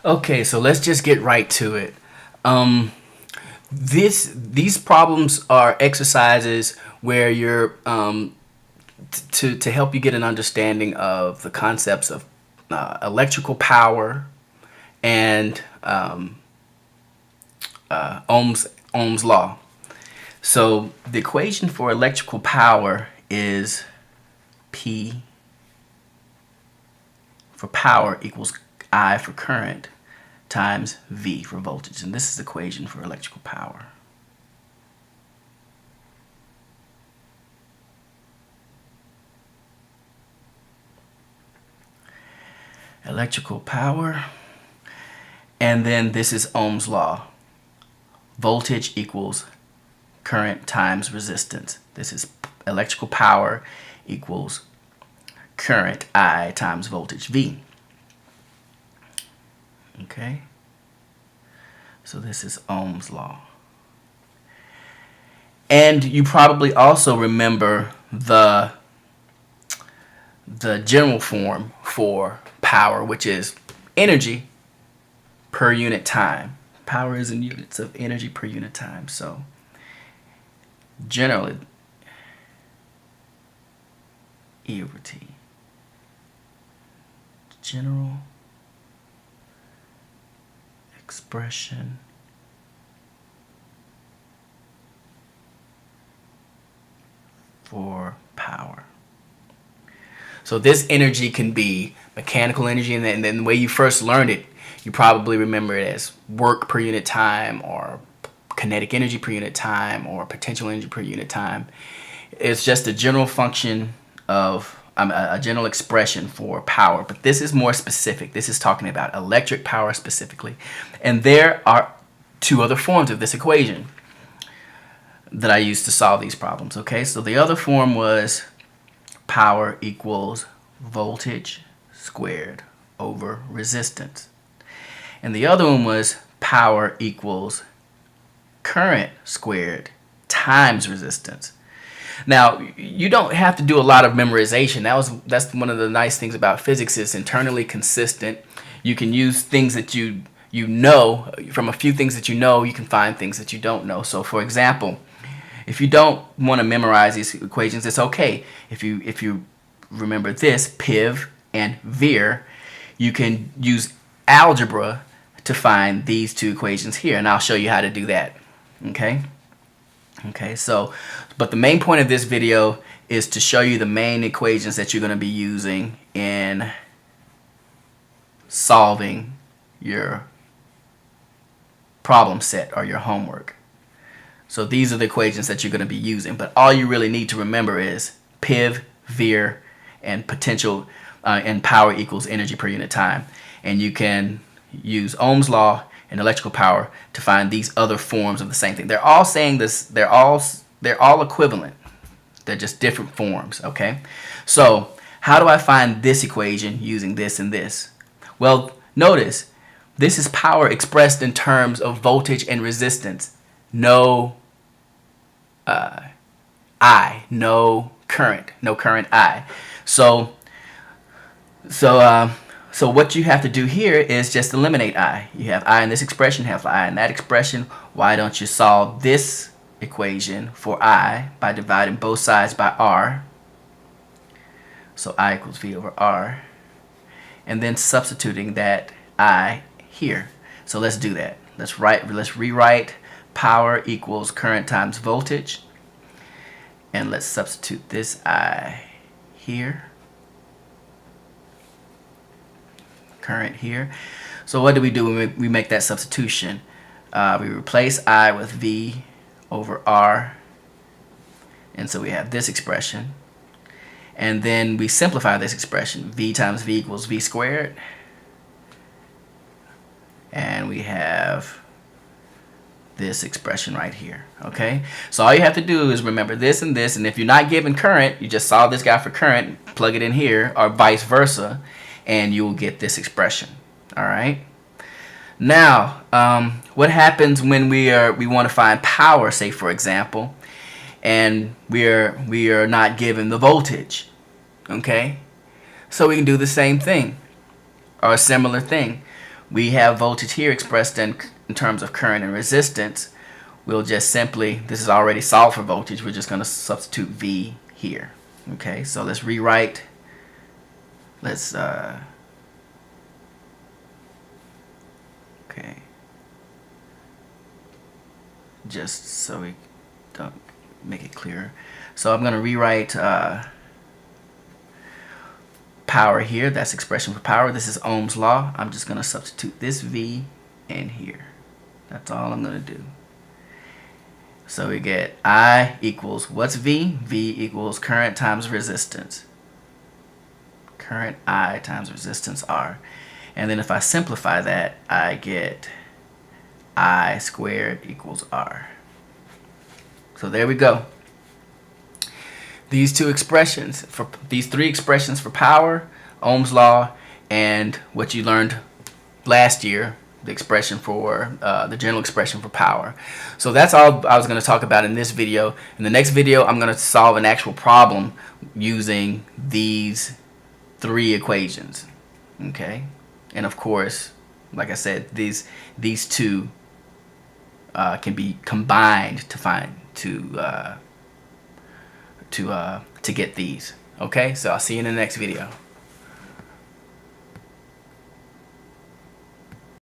Okay, so let's just get right to it. Um, these problems are exercises where you're to help you get an understanding of the concepts of electrical power and Ohm's law. So the equation for electrical power is P for power equals I for current times V for voltage. And this is the equation for electrical power. Electrical power. And then this is Ohm's law. Voltage equals current times resistance. This is electrical power equals current I times voltage V. Okay? So this is Ohm's law. And you probably also remember the general form for power, which is energy per unit time. Power is in units of energy per unit time. So generally, E over T. General expression for power. So this energy can be mechanical energy, and then the way you first learned it, you probably remember it as work per unit time, or kinetic energy per unit time, or potential energy per unit time. It's just a general function of a general expression for power, but this is more specific. This is talking about electric power specifically. And there are two other forms of this equation that I used to solve these problems. Okay, so the other form was power equals voltage squared over resistance. And the other one was power equals current squared times resistance. Now, you don't have to do a lot of memorization. That's one of the nice things about physics. It's internally consistent. You can use things that you know. From a few things that you know, you can find things that you don't know. So for example, if you don't want to memorize these equations, it's okay. If you remember this, PIV and VIR, you can use algebra to find these two equations here, and I'll show you how to do that. Okay, so, but the main point of this video is to show you the main equations that you're going to be using in solving your problem set or your homework. So these are the equations that you're going to be using, but all you really need to remember is PIV, VIR, and potential and power equals energy per unit time. And you can use Ohm's law and electrical power to find these other forms of the same thing. They're all saying this, they're all equivalent. They're just different forms, okay? So how do I find this equation using this and this? Well, notice this is power expressed in terms of voltage and resistance. No I, no current I. So what you have to do here is just eliminate I. You have I in this expression, have I in that expression. Why don't you solve this equation for I by dividing both sides by R? So I equals V over R. And then substituting that I here. So let's do that. Let's rewrite power equals current times voltage. And let's substitute this I here. Current here. So what do we do when we make that substitution? We replace I with V over R. And so we have this expression. And then we simplify this expression. V times V equals V squared. And we have this expression right here. Okay, so all you have to do is remember this and this, and if you're not given current, you just solve this guy for current, plug it in here, or vice versa, and you will get this expression. All right, now what happens when we want to find power, say for example, and we are not given the voltage? Okay, so we can do the same thing or a similar thing. we have voltage here expressed in terms of current and resistance. We'll just simply, this is already solved for voltage, we're just going to substitute V here. Okay, so let's rewrite. Let's okay, just so we don't make it clearer. So I'm going to rewrite power here. That's expression for power. This is Ohm's law. I'm just going to substitute this V in here. That's all I'm going to do. So we get I equals, what's V? V equals current times resistance. Current I times resistance R. And then if I simplify that, I get I squared equals R. So there we go. These two expressions, for these three expressions for power, Ohm's law, and what you learned last year, the expression for the general expression for power. So that's all I was going to talk about in this video. In the next video, I'm going to solve an actual problem using these three equations. Okay, and of course, like I said, these two can be combined to find to get these. Okay, so I'll see you in the next video.